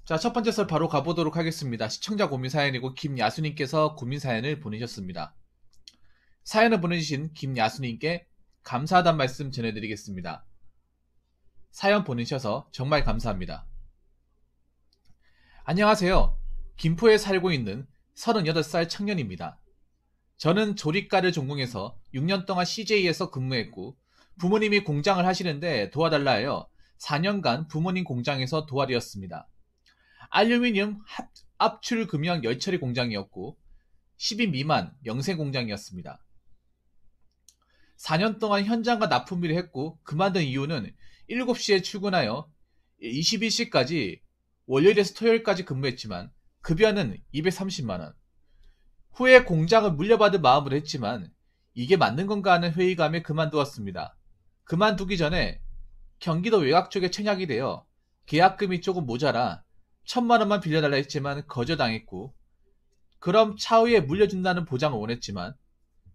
자, 첫 번째 썰 바로 가보도록 하겠습니다. 시청자 고민 사연이고 김야수님께서 고민 사연을 보내셨습니다. 사연을 보내주신 김야수님께 감사하다는 말씀 전해드리겠습니다. 사연 보내셔서 정말 감사합니다. 안녕하세요. 김포에 살고 있는 38살 청년입니다. 저는 조리과를 전공해서 6년 동안 CJ에서 근무했고 부모님이 공장을 하시는데 도와달라 하여 4년간 부모님 공장에서 도와드렸습니다. 알루미늄 압출 금형 열처리 공장이었고 10인 미만 영세 공장이었습니다. 4년 동안 현장과 납품일을 했고 그만둔 이유는 7시에 출근하여 21시까지 월요일에서 토요일까지 근무했지만 급여는 230만원. 후에 공장을 물려받을 마음으로 했지만 이게 맞는 건가 하는 회의감에 그만두었습니다. 그만두기 전에 경기도 외곽 쪽에 청약이 되어 계약금이 조금 모자라 1,000만원만 빌려달라 했지만 거절당했고 그럼 차후에 물려준다는 보장을 원했지만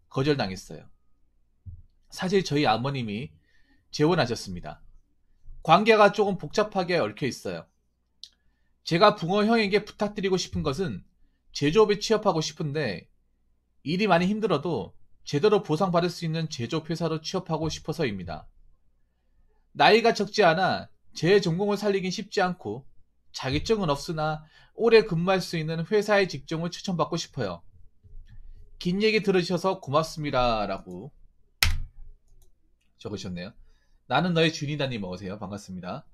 거절당했어요. 사실 저희 아버님이 재혼하셨습니다. 관계가 조금 복잡하게 얽혀 있어요. 제가 붕어 형에게 부탁드리고 싶은 것은 제조업에 취업하고 싶은데 일이 많이 힘들어도 제대로 보상받을 수 있는 제조업 회사로 취업하고 싶어서입니다. 나이가 적지 않아 제 전공을 살리긴 쉽지 않고 자격증은 없으나 오래 근무할 수 있는 회사의 직종을 추천받고 싶어요. 긴 얘기 들으셔서 고맙습니다. 라고 적으셨네요. 나는 너의 주인이다님 어서오세요. 반갑습니다.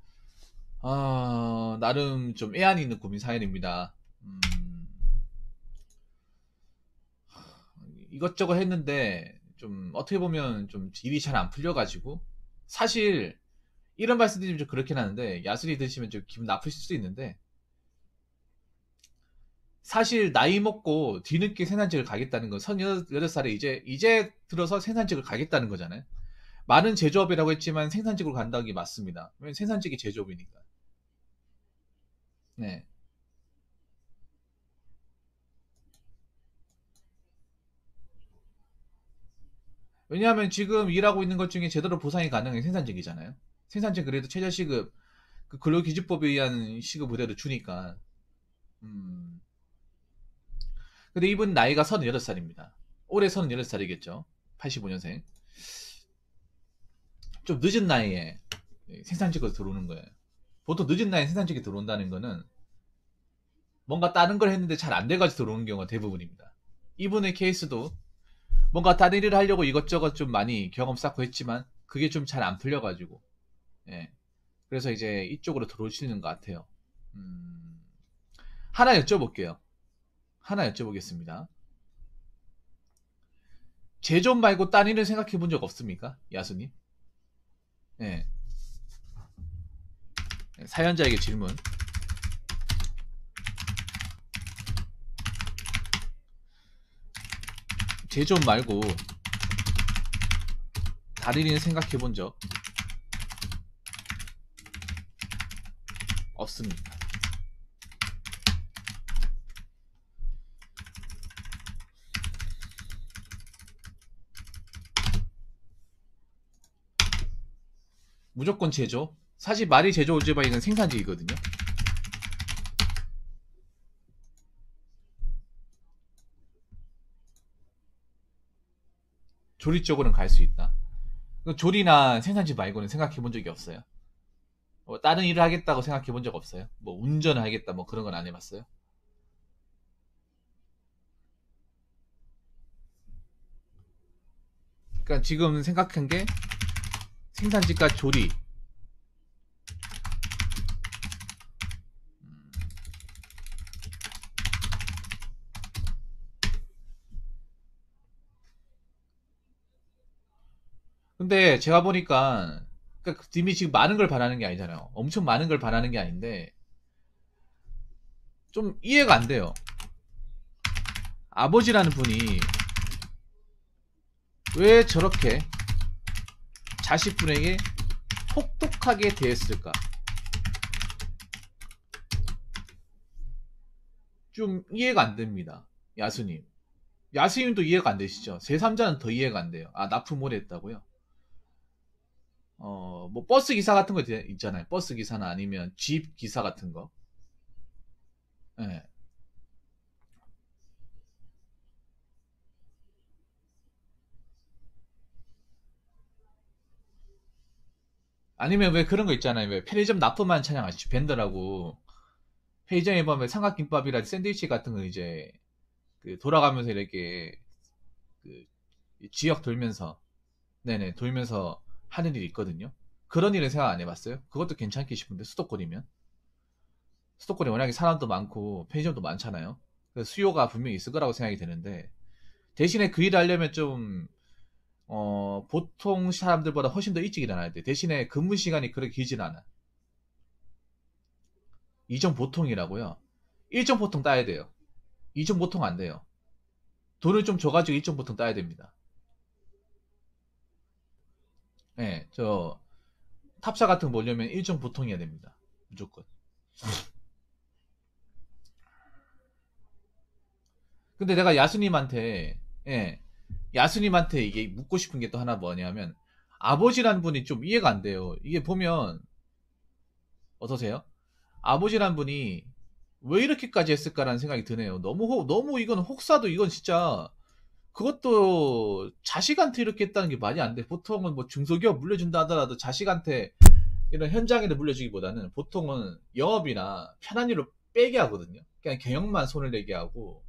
나름 좀 애환이 있는 고민 사연입니다. 이것저것 했는데 좀 어떻게 보면 좀 일이 잘 안 풀려가지고 사실 이런 말씀드리면 좀 그렇긴 하는데 야술이 드시면 좀 기분 나쁘실 수도 있는데 사실 나이 먹고 뒤늦게 생산직을 가겠다는 건 38살에 이제 들어서 생산직을 가겠다는 거잖아요. 많은 제조업이라고 했지만 생산직으로 간다는 게 맞습니다. 왜냐면 생산직이 제조업이니까. 네. 왜냐하면 지금 일하고 있는 것 중에 제대로 보상이 가능한 생산직이잖아요. 생산직 그래도 최저시급 그 근로기준법에 의한 시급 그대로 주니까. 음. 근데 이분 나이가 38살입니다. 올해 38살이겠죠. 85년생. 좀 늦은 나이에 생산직으로 들어오는 거예요. 보통 늦은 나이에 생산직에 들어온다는 거는 뭔가 다른 걸 했는데 잘 안 돼가지고 들어오는 경우가 대부분입니다. 이분의 케이스도 뭔가 다른 일을 하려고 이것저것 좀 많이 경험 쌓고 했지만 그게 좀 잘 안 풀려가지고 예. 그래서 이제 이쪽으로 들어오시는 것 같아요. 하나 여쭤볼게요. 하나 여쭤보겠습니다. 제조업 말고 딴 일을 생각해 본 적 없습니까? 야수님? 예. 사연자에게 질문. 제조업 말고 다른 일을 생각해 본 적 없습니까? 무조건 제조? 사실 말이 제조업지바 이건 생산직이거든요. 조리 쪽으로는 갈 수 있다. 조리나 생산직 말고는 생각해 본 적이 없어요. 다른 일을 하겠다고 생각해 본 적 없어요. 뭐 운전을 하겠다 뭐 그런 건 안 해봤어요. 그러니까 지금 생각한 게 생산직과 조리. 근데 제가 보니까 그러니까 님이 지금 많은 걸 바라는 게 아니잖아요. 엄청 많은 걸 바라는 게 아닌데 좀 이해가 안 돼요. 아버지라는 분이 왜 저렇게 자식분에게 혹독하게 대했을까? 좀 이해가 안 됩니다. 야수님. 야수님도 이해가 안 되시죠? 제3자는 더 이해가 안 돼요. 아, 납품 오래 했다고요? 뭐 버스 기사 같은 거 있잖아요. 버스 기사나 아니면 집 기사 같은 거. 예. 아니면 왜 그런 거 있잖아요. 왜 편의점 납품만 차량 아시죠? 벤더라고. 편의점에 보면 삼각김밥이라 샌드위치 같은 거 이제 그 돌아가면서 이렇게 그 지역 돌면서 네네 돌면서 하는 일이 있거든요. 그런 일은 생각 안 해봤어요? 그것도 괜찮게 싶은데 수도권이면 수도권이 워낙에 사람도 많고 편의점도 많잖아요. 그래서 수요가 분명히 있을 거라고 생각이 되는데 대신에 그 일을 하려면 좀 보통 사람들보다 훨씬 더 일찍 일어나야 돼. 대신에 근무 시간이 그렇게 길진 않아. 이전 보통이라고요. 일정 보통 따야 돼요. 이전 보통 안 돼요. 돈을 좀 줘가지고 일정 보통 따야 됩니다. 네, 저 탑사 같은 거 보려면 일정 보통이어야 됩니다. 무조건. 근데 내가 야수님한테 예, 야수님한테 이게 묻고 싶은 게 또 하나 뭐냐면 아버지라는 분이 좀 이해가 안 돼요. 이게 보면 어떠세요? 아버지란 분이 왜 이렇게까지 했을까라는 생각이 드네요. 너무 이건 혹사도 이건 진짜 그것도 자식한테 이렇게 했다는 게 말이 안 돼. 보통은 뭐 중소기업 물려준다 하더라도 자식한테 이런 현장에도 물려주기보다는 보통은 영업이나 편한 일로 빼게 하거든요. 그냥 경영만 손을 내게 하고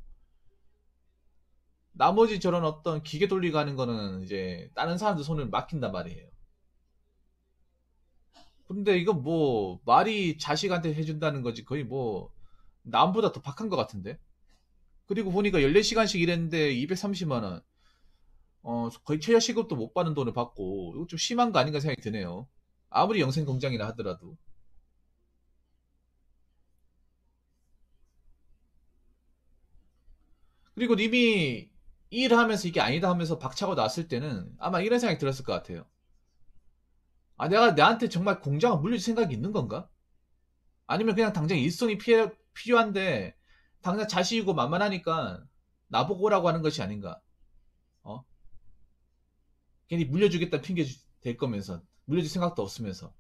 나머지 저런 어떤 기계 돌리고 하는 거는 이제 다른 사람들 손을 맡긴단 말이에요. 근데 이건 뭐 말이 자식한테 해준다는 거지 거의 뭐 남보다 더 박한 것 같은데. 그리고 보니까 14시간씩 일했는데 230만 원. 거의 최저 시급도 못 받는 돈을 받고 이거 좀 심한 거 아닌가 생각이 드네요. 아무리 영생 공장이라 하더라도. 그리고 님이 일하면서 이게 아니다 하면서 박차고 나왔을 때는 아마 이런 생각이 들었을 것 같아요. 아, 내가 나한테 정말 공장을 물릴 생각이 있는 건가? 아니면 그냥 당장 일손이 필요한데 당장 자식이고 만만하니까 나보고 오라고 하는 것이 아닌가? 어? 괜히 물려주겠다 핑계 댈 거면서 물려줄 생각도 없으면서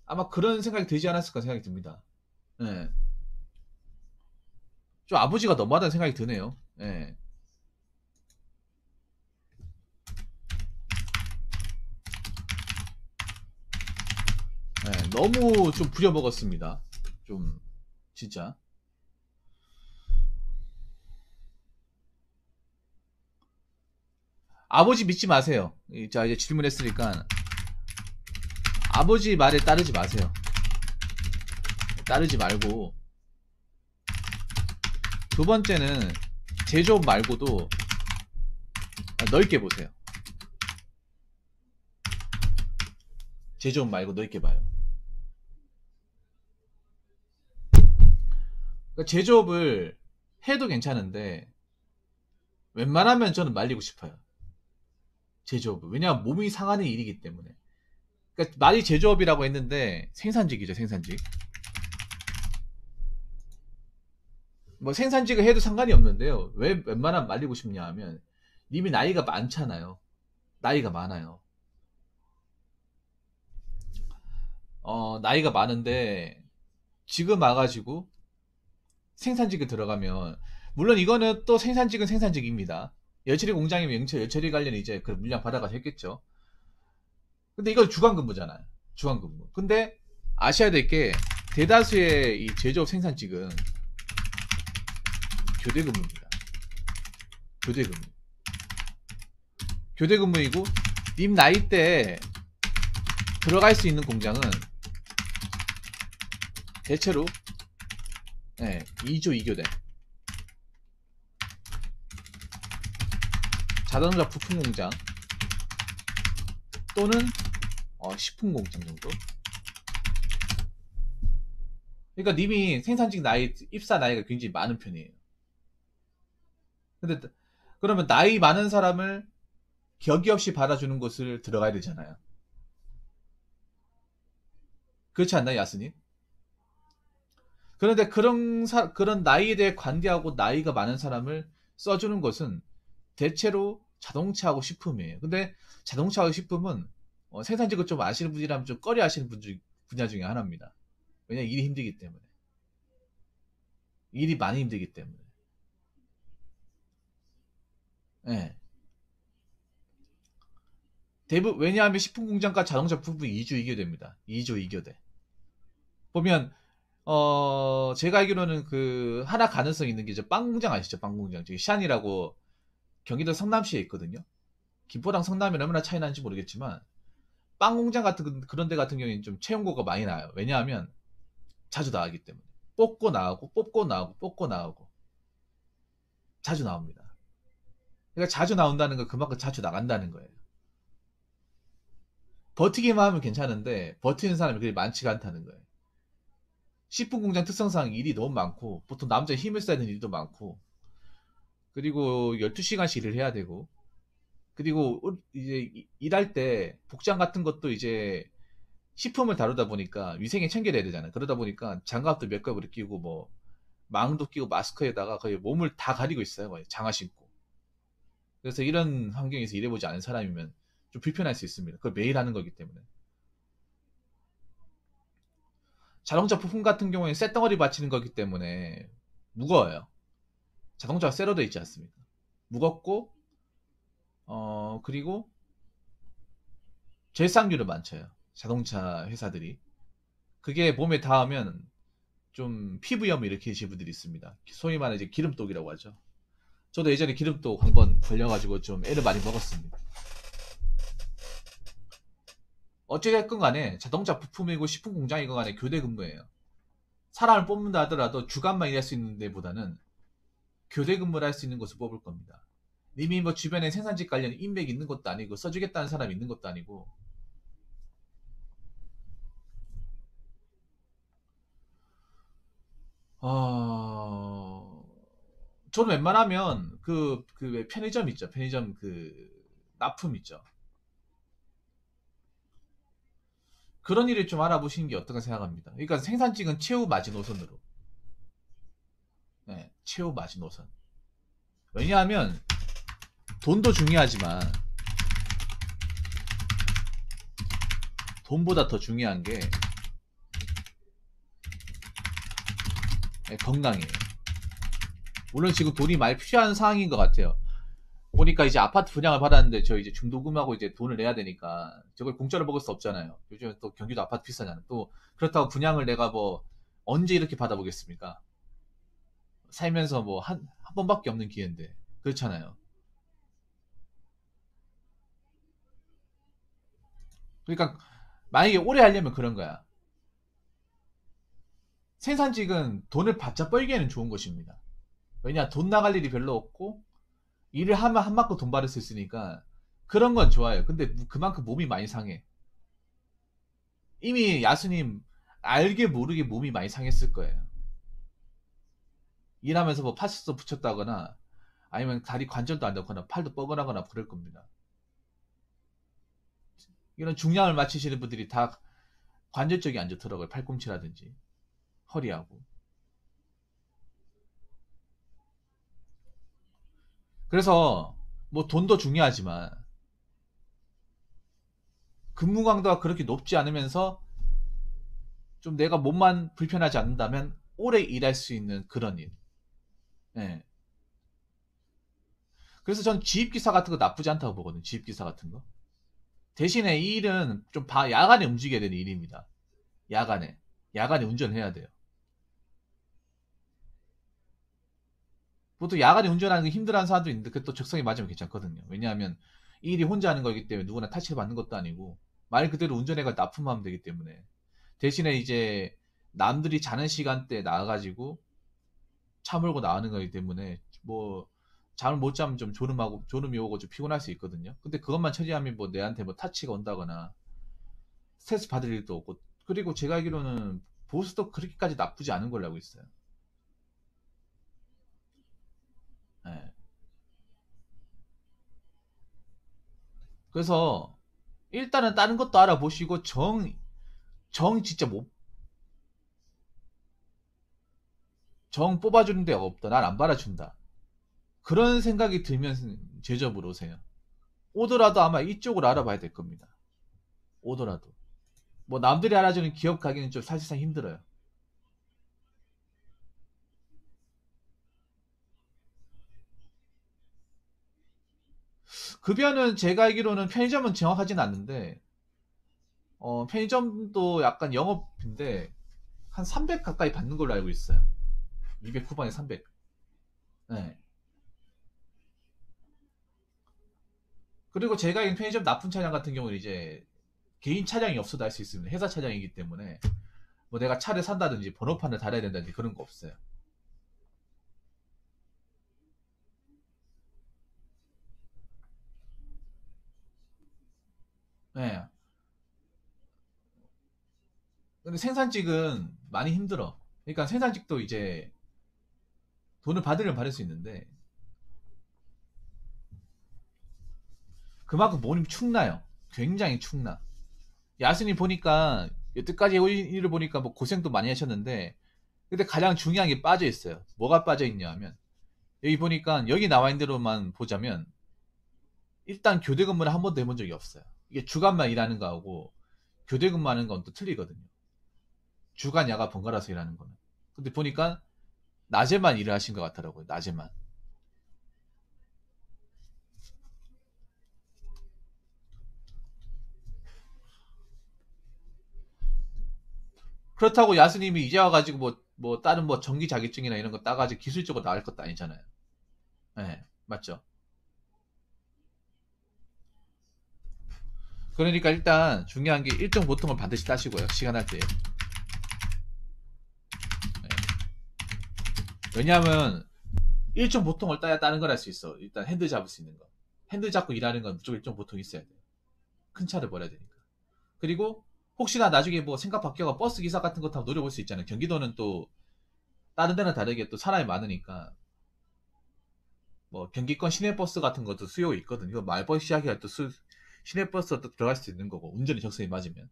아마 그런 생각이 들지 않았을까 생각이 듭니다. 예. 좀 아버지가 너무하다는 생각이 드네요. 예. 예, 너무 좀 부려먹었습니다. 좀 진짜. 아버지 믿지 마세요. 자 이제 질문했으니까 아버지 말에 따르지 마세요. 따르지 말고 두 번째는 제조업 말고도 넓게 보세요. 제조업 말고 넓게 봐요. 그러니까 제조업을 해도 괜찮은데 웬만하면 저는 말리고 싶어요. 제조업을. 왜냐하면 몸이 상하는 일이기 때문에. 그러니까 말이 제조업이라고 했는데 생산직이죠, 생산직. 뭐 생산직을 해도 상관이 없는데요. 왜 웬만하면 말리고 싶냐 하면 이미 나이가 많잖아요. 나이가 많아요. 나이가 많은데 지금 와가지고 생산직에 들어가면 물론 이거는 또 생산직은 생산직입니다. 여처리 공장이면 여처리 관련 이제 그 물량 받아가서 했겠죠. 근데 이거 주간근무잖아요. 주간근무. 근데 아셔야 될 게 대다수의 이 제조업 생산직은 교대근무입니다. 교대근무. 교대근무이고 님 나이 때 들어갈 수 있는 공장은 대체로 2조 2교대 자동차 부품 공장 또는 식품 공장 정도. 그러니까 님이 생산직 나이 입사 나이가 굉장히 많은 편이에요. 근데 그러면 나이 많은 사람을 격이 없이 받아주는 곳을 들어가야 되잖아요. 그렇지 않나요, 야스님? 그런데 그런 나이에 대해 관대하고 나이가 많은 사람을 써주는 것은 대체로 자동차하고 식품이에요. 근데 자동차하고 식품은 생산직을 좀 아시는 분이라면 좀 꺼려 하시는 분야 중에 하나입니다. 왜냐면 일이 힘들기 때문에. 일이 많이 힘들기 때문에. 예. 왜냐하면 식품공장과 자동차 부품 2주 이겨 됩니다. 2주 이겨 돼. 보면 제가 알기로는 그 하나 가능성 있는 게 이제 빵 공장 아시죠? 빵 공장. 저기 샨이라고 경기도 성남시에 있거든요. 김포랑 성남이 얼마나 차이 나는지 모르겠지만 빵 공장 같은 그런 데 같은 경우에는 좀 채용고가 많이 나요. 왜냐하면 자주 나가기 때문에. 뽑고 나오고 뽑고 나오고 뽑고 나오고 자주 나옵니다. 그러니까 자주 나온다는 건 그만큼 자주 나간다는 거예요. 버티기만 하면 괜찮은데 버티는 사람이 그리 많지가 않다는 거예요. 식품 공장 특성상 일이 너무 많고 보통 남자 힘을 써야 되는 일도 많고 그리고 12시간씩 일을 해야 되고 그리고 이제 일할 때 복장 같은 것도 이제 식품을 다루다 보니까 위생에 챙겨야 되잖아요. 그러다 보니까 장갑도 몇 겹을 끼고 뭐 망도 끼고 마스크에다가 거의 몸을 다 가리고 있어요. 거의 장화 신고. 그래서 이런 환경에서 일해보지 않은 사람이면 좀 불편할 수 있습니다. 그걸 매일 하는 거기 때문에. 자동차 부품 같은 경우에 쇳덩어리 받치는 거기 때문에 무거워요. 자동차가 쇠로 되어 있지 않습니까? 무겁고 그리고 절상률을 많쳐요. 자동차 회사들이. 그게 몸에 닿으면 좀 피부염을 일으키시는 분들이 있습니다. 소위 말해 이제 기름독이라고 하죠. 저도 예전에 기름독 한번 걸려가지고 좀 애를 많이 먹었습니다. 어찌됐건 간에 자동차 부품이고 식품 공장이건 간에 교대 근무예요. 사람을 뽑는다 하더라도 주간만 일할 수 있는 데보다는 교대 근무를 할 수 있는 곳을 뽑을 겁니다. 이미 뭐 주변에 생산직 관련 인맥이 있는 것도 아니고 써주겠다는 사람이 있는 것도 아니고 어... 저는 웬만하면 왜 편의점 있죠. 편의점 납품 있죠. 그런 일을 좀 알아보시는 게 어떨까 생각합니다. 그러니까 생산직은 최후 마지노선으로. 네, 최후 마지노선. 왜냐하면 돈도 중요하지만 돈보다 더 중요한 게 건강이에요. 물론 지금 돈이 많이 필요한 상황인 것 같아요. 보니까 이제 아파트 분양을 받았는데 저 이제 중도금하고 이제 돈을 내야 되니까 저걸 공짜로 먹을 수 없잖아요. 요즘 또 경기도 아파트 비싸잖아요. 또 그렇다고 분양을 내가 뭐 언제 이렇게 받아보겠습니까? 살면서 뭐 한 번밖에 없는 기회인데 그렇잖아요. 그러니까 만약에 오래 하려면 그런 거야. 생산직은 돈을 바짝 벌기에는 좋은 것입니다. 왜냐 돈 나갈 일이 별로 없고 일을 하면 한 만큼 돈 받을 수 있으니까 그런 건 좋아요. 근데 그만큼 몸이 많이 상해. 이미 야수님 알게 모르게 몸이 많이 상했을 거예요. 일하면서 뭐 파스도 붙였다거나 아니면 다리 관절도 안 닿거나 팔도 뻐근하거나 그럴 겁니다. 이런 중량을 맞추시는 분들이 다 관절 쪽이 안 좋더라고요. 팔꿈치라든지 허리하고. 그래서 뭐 돈도 중요하지만 근무 강도가 그렇게 높지 않으면서 좀 내가 몸만 불편하지 않는다면 오래 일할 수 있는 그런 일. 예. 그래서 전 지입기사 같은 거 나쁘지 않다고 보거든요. 지입기사 같은 거. 대신에 이 일은 좀 야간에 움직여야 되는 일입니다. 야간에. 야간에 운전해야 돼요. 보통 야간에 운전하는 게 힘들어하는 사람도 있는데 그게 또 적성에 맞으면 괜찮거든요. 왜냐하면 이 일이 혼자 하는 거기 때문에 누구나 타치를 받는 것도 아니고 말 그대로 운전해가 납품하면 되기 때문에 대신에 이제 남들이 자는 시간대에 나와가지고 차 몰고 나가는 거기 때문에 뭐 잠을 못 자면 좀 졸음이 오고 좀 피곤할 수 있거든요. 근데 그것만 처리하면 뭐 내한테 뭐 타치가 온다거나 스트레스 받을 일도 없고 그리고 제가 알기로는 보수도 그렇게까지 나쁘지 않은 걸로 알고 있어요. 예. 그래서 일단은 다른 것도 알아보시고 정 진짜 못, 정 뽑아주는 데가 없다. 난 안 받아준다. 그런 생각이 들면 제접으로 오세요. 오더라도 아마 이쪽으로 알아봐야 될 겁니다. 오더라도. 뭐 남들이 알아주는 기업 가기는 좀 사실상 힘들어요. 급여는 제가 알기로는 편의점은 정확하진 않는데, 편의점도 약간 영업인데, 한 300 가까이 받는 걸로 알고 있어요. 200 후반에 300. 네. 그리고 제가 알기로는 편의점 납품 차량 같은 경우는 이제 개인 차량이 없어도 할 수 있습니다. 회사 차량이기 때문에 뭐 내가 차를 산다든지 번호판을 달아야 된다든지 그런 거 없어요. 네. 근데 생산직은 많이 힘들어. 그러니까 생산직도 이제 돈을 받으려면 받을 수 있는데 그만큼 몸이 축나요. 굉장히 축나. 야스님 보니까 여태까지 일을 보니까 뭐 고생도 많이 하셨는데 근데 가장 중요한 게 빠져 있어요. 뭐가 빠져 있냐 하면 여기 보니까 여기 나와 있는 대로만 보자면 일단 교대 근무를 한 번도 해본 적이 없어요. 이게 주간만 일하는 거하고 교대 근무하는 건 또 틀리거든요. 주간 야간 번갈아서 일하는 거는. 근데 보니까 낮에만 일을 하신 것 같더라고요. 낮에만. 그렇다고 야스님이 이제 와가지고 뭐 다른 뭐 전기 자격증이나 이런 거 따가지고 기술적으로 나갈 것도 아니잖아요. 네, 맞죠. 그러니까 일단 중요한 게 일정 보통을 반드시 따시고요. 시간 할 때. 네. 왜냐하면 일정 보통을 따야 다른 걸 할 수 있어. 일단 핸들 잡을 수 있는 거. 핸들 잡고 일하는 건 무조건 일정 보통이 있어야 돼. 큰 차를 벌어야 되니까. 그리고 혹시나 나중에 뭐 생각 바뀌어가 버스 기사 같은 거 타고 노려볼 수 있잖아요. 경기도는 또 다른 데는 다르게 또 사람이 많으니까 뭐 경기권 시내버스 같은 것도 수요 있거든요. 말벌 시작이야 또 시내버스도 또 들어갈 수 있는 거고 운전이 적성에 맞으면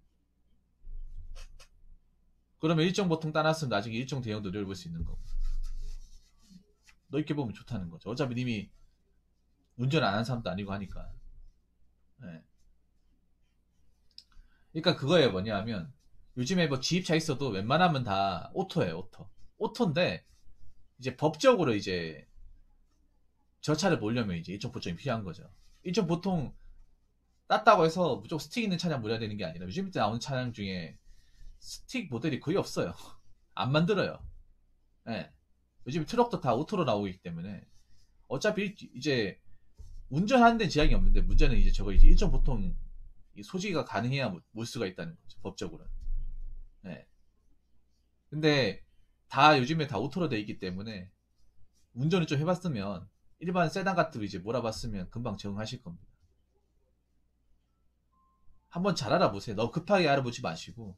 그러면 일정 보통 따놨으면 나중에 일정 대형도 노려볼 수 있는 거고 넓게 보면 좋다는 거죠. 어차피 님이 운전 안 하는 사람도 아니고 하니까. 네. 그러니까 그거예요. 뭐냐 하면 요즘에 뭐 지입차 있어도 웬만하면 다 오토예요. 오토. 오토인데 이제 법적으로 이제 저 차를 몰려면 이제 일정 보통이 필요한 거죠. 일정 보통 땄다고 해서 무조건 스틱 있는 차량 몰아야 되는 게 아니라 요즘 나오는 차량 중에 스틱 모델이 거의 없어요. 안 만들어요. 예. 요즘 트럭도 다 오토로 나오기 때문에 어차피 이제 운전하는 데는 지장이 없는데 문제는 이제 저거 이제 일정 보통 소지가 가능해야 몰 수가 있다는 거죠. 법적으로는. 예. 근데 다 요즘에 다 오토로 돼 있기 때문에 운전을 좀 해봤으면 일반 세단 같은 거 이제 몰아봤으면 금방 적응하실 겁니다. 한번 잘 알아보세요. 너무 급하게 알아보지 마시고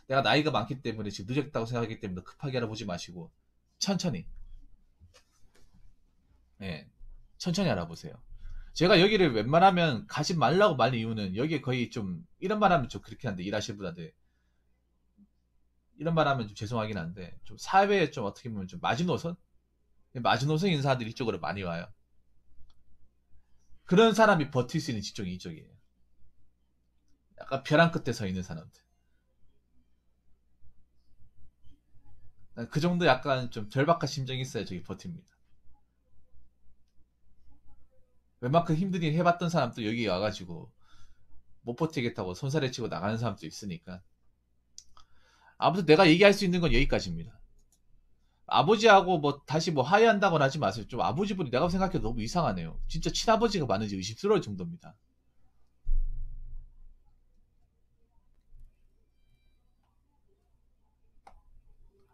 내가 나이가 많기 때문에 지금 늦었다고 생각하기 때문에 급하게 알아보지 마시고 천천히 예 천천히 알아보세요. 제가 여기를 웬만하면 가지 말라고 말린 이유는 여기에 거의 좀 이런 말 하면 좀 그렇긴 한데 일하실 분한테 이런 말 하면 좀 죄송하긴 한데 좀 사회에 좀 어떻게 보면 좀 마지노선? 마지노선 인사들이 이쪽으로 많이 와요. 그런 사람이 버틸 수 있는 직종이 이쪽이에요. 약간 벼랑 끝에 서 있는 사람들. 그 정도 약간 좀 절박한 심정이 있어야 저기 버팁니다. 웬만큼 힘든 일 해봤던 사람도 여기 와가지고 못 버티겠다고 손살에 치고 나가는 사람도 있으니까. 아무튼 내가 얘기할 수 있는 건 여기까지입니다. 아버지하고 뭐 다시 뭐 화해한다고는 하지 마세요. 좀 아버지분이 내가 생각해도 너무 이상하네요. 진짜 친아버지가 많은지 의심스러울 정도입니다.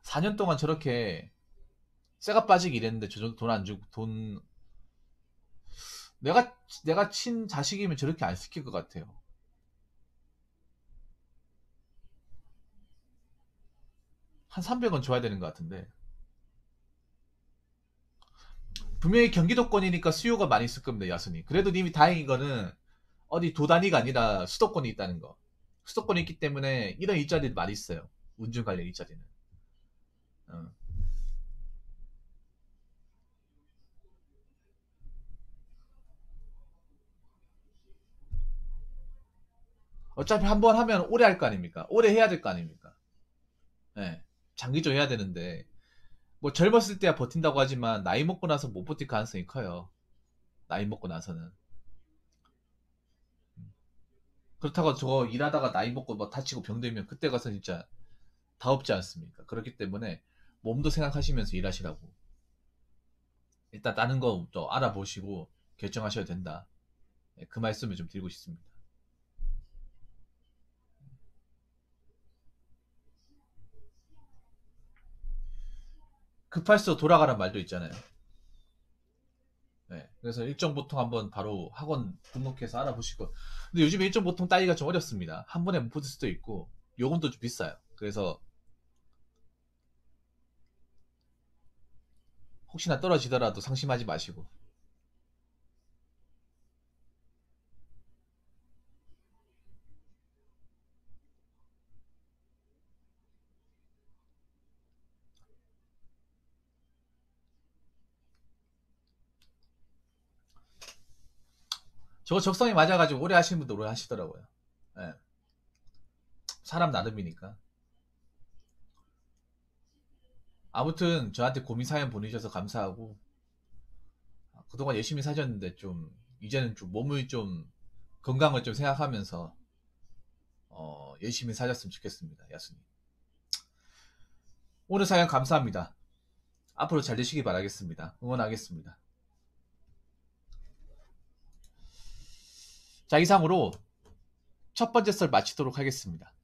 4년 동안 저렇게 쇠가 빠지게 일했는데 저 정도 돈 안 주고 돈 내가 친 자식이면 저렇게 안 시킬 것 같아요. 한 300원 줘야 되는 것 같은데 분명히 경기도권이니까 수요가 많이 있을 겁니다. 야순이. 그래도 님이 다행인 거는 어디 도단위가 아니라 수도권이 있다는 거. 수도권이 있기 때문에 이런 일자리도 많이 있어요. 운전 관련 일자리는. 어. 어차피 한 번 하면 오래 할 거 아닙니까? 오래 해야 될 거 아닙니까? 예. 장기적으로 해야 되는데 뭐 젊었을 때야 버틴다고 하지만 나이 먹고 나서 못 버틸 가능성이 커요. 나이 먹고 나서는. 그렇다고 저거 일하다가 나이 먹고 뭐 다치고 병들면 그때 가서 진짜 다 없지 않습니까? 그렇기 때문에 몸도 생각하시면서 일하시라고. 일단 다른 거 또 알아보시고 결정하셔야 된다. 예, 그 말씀을 좀 드리고 싶습니다. 급할수록 돌아가란 말도 있잖아요. 네, 그래서 일정 보통 한번 바로 학원 등록해서 알아보시고. 근데 요즘에 일정 보통 따기가 좀 어렵습니다. 한 번에 못 붙을 수도 있고 요금도 좀 비싸요. 그래서 혹시나 떨어지더라도 상심하지 마시고. 저거 적성에 맞아가지고 오래 하시는 분들 오래 하시더라고요. 예, 사람 나름이니까. 아무튼 저한테 고민 사연 보내주셔서 감사하고, 그동안 열심히 사셨는데 좀 이제는 좀 몸을 좀 건강을 좀 생각하면서 열심히 사셨으면 좋겠습니다. 야수님. 오늘 사연 감사합니다. 앞으로 잘 되시기 바라겠습니다. 응원하겠습니다. 자, 이상으로 첫 번째 썰 마치도록 하겠습니다.